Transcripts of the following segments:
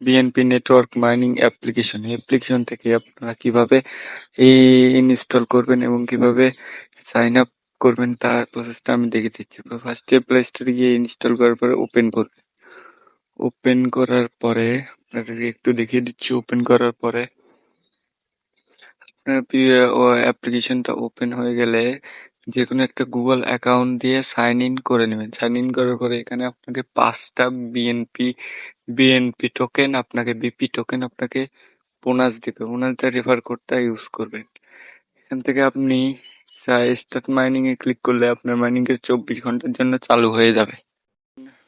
BNP network mining application থেকে আপনারা কিভাবে এই ইনস্টল করবেন এবং কিভাবে সাইন আপ করবেন তার প্রসেসটা আমি দেখিয়ে দিচ্ছি। ফার্স্টে প্লে স্টোরে গিয়ে ইনস্টল করার পরে ওপেন করবেন। ওপেন করার পরে আপনাদেরকে একটু দেখিয়ে দিচ্ছি। ওপেন করার পরে আপনার অ্যাপ্লিকেশনটা ওপেন হয়ে গেলে যে কোনো একটা গুগল অ্যাকাউন্ট দিয়ে সাইন ইন করে নেবেন। সাইন ইন করার পরে এখানে আপনাকে 5টা বিএনপি টোকেন, আপনাকে বিপি টোকেন আপনাকে বোনাস দিবে। বোনাসটা রেফার কোডটা ইউজ করবেন। এখান থেকে আপনি স্টার্ট মাইনিং এ ক্লিক করলে আপনার মাইনিং এর 24 ঘন্টার জন্য চালু হয়ে যাবে।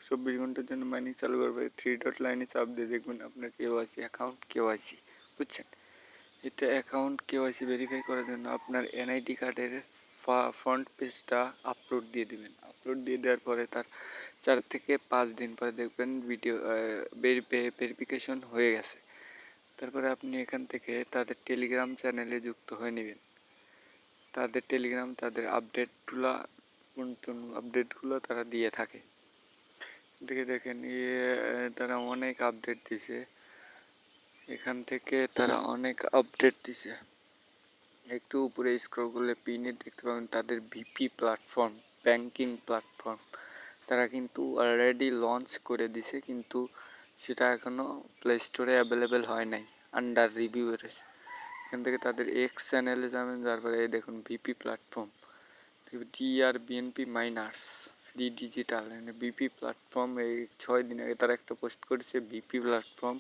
24 ঘন্টার জন্য মাইনিং চালু করবে। 3 ডট লাইনে চাপ দিয়ে দেখবেন আপনার কেওয়াইসি অ্যাকাউন্ট কেওয়াইসি, বুঝছেন? এটা অ্যাকাউন্ট কেওয়াইসি ভেরিফাই করার জন্য আপনার এনআইডি কার্ডের ফ্রন্ট পেজটা আপলোড দিয়ে দিবেন। আপলোড দিয়ে দেওয়ার পরে তার 4 থেকে 5 দিন পরে দেখবেন ভিডিও ভেরিফিকেশন হয়ে গেছে। তারপরে আপনি এখান থেকে তাদের টেলিগ্রাম চ্যানেলে যুক্ত হয়ে নেবেন। তাদের টেলিগ্রাম তাদের আপডেটগুলো তারা দিয়ে থাকে। দেখেন তারা অনেক আপডেট দিছে। এখান থেকে তারা অনেক আপডেট দিছে। একটু উপরে স্ক্রল করলে পিনে দেখতে পাবেন তাদের ভিপি প্ল্যাটফর্ম, ব্যাংকিং প্ল্যাটফর্ম। তারা কিন্তু অলরেডি লঞ্চ করে দিছে, কিন্তু সেটা এখনো প্লে স্টোরে অ্যাভেলেবেল হয় নাই, আন্ডার রিভিউ রয়েছে। এখান থেকে তাদের এক্স চ্যানেলে যাবেন, তারপরে এই দেখুন VP platform, DR BNP miners free digital BP platform. এই 6 দিন আগে তারা একটা পোস্ট করেছে, BP platform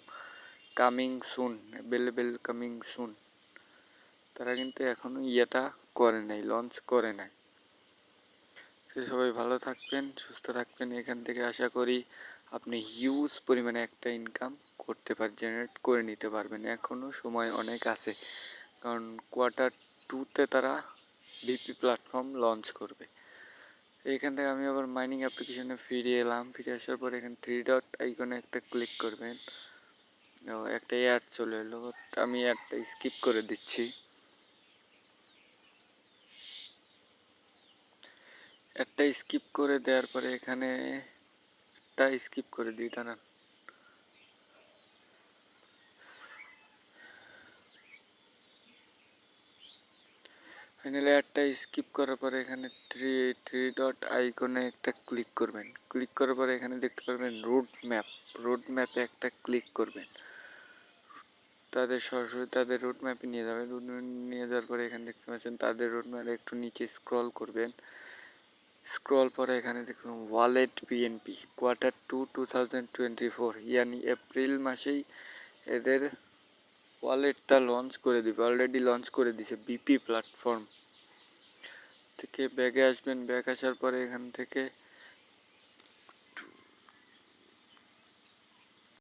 coming soon, available coming soon. তারা কিন্তু এখনো ইয়েটা করে নাই, লঞ্চ করে নাই। সবাই ভালো থাকবেন, সুস্থ থাকবেন। এখান থেকে আশা করি আপনি হিউজ পরিমাণে একটা ইনকাম জেনারেট করে নিতে পারবেন। এখনো সময় অনেক আছে, কারণ Q2-তে তারা ভিপি প্ল্যাটফর্ম লঞ্চ করবে। এইখান থেকে আমি আবার মাইনিং অ্যাপ্লিকেশনে ফিরে এলাম। ফিরে আসার পর এখানে 3 ডট আইকনে একটা ক্লিক করবেন। একটা অ্যাড চলে এলো, আমি অ্যাডটা স্কিপ করে দিচ্ছি। একটা স্কিপ করে দেওয়ার পরে এখানে একটা স্কিপ করে দিই, দাঁড়ান। ফাইনালি একটা স্কিপ করার পরে এখানে থ্রি ডট আইকনে একটা ক্লিক করবেন। ক্লিক করার পরে এখানে দেখতে পারবেন রোড ম্যাপে একটা ক্লিক করবেন। তাদের সরাসরি তাদের রোড ম্যাপে নিয়ে যাবেন। রোড ম্যাপে নিয়ে যাওয়ার পরে এখানে দেখতে পাচ্ছেন তাদের রোড ম্যাপে একটু নিচে স্ক্রল করবেন। স্ক্রল পরে এখানে দেখুন ওয়ালেট বিএনপি Q2 2024, ইয়ানি এপ্রিল মাসেই এদের ওয়ালেটটা লঞ্চ করে দিবে, অলরেডি লঞ্চ করে দিছে। বিপি প্ল্যাটফর্ম থেকে ব্যাগে আসবেন। ব্যাগ আসার পরে এখান থেকে